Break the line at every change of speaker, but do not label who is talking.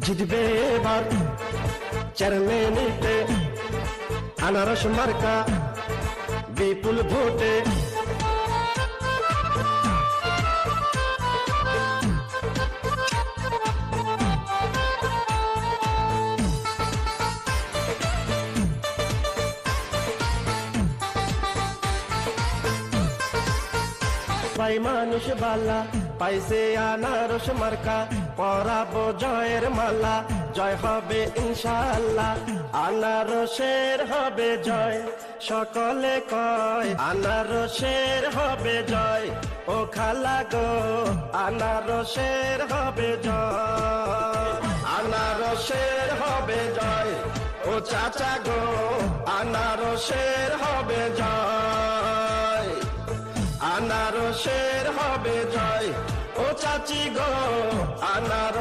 জিতবে এবার চেয়ারম্যানিতে আনারস মার্কা বিপুল ভোটে। ভাই মানুষ বালা পাইছে আনারস মার্কা, পরাবো জয়ের মালা, জয় হবে ইনশাআল্লাহ। আনারসের হবে জয়, সকলে কয় আনারসের হবে জয়। ও খালা গো আনারসের হবে জয়, আনারসের হবে জয়। ও চাচা গো আনারসের হবে জয়, আনারসের হবে জয়। ও চাচি গো আনারস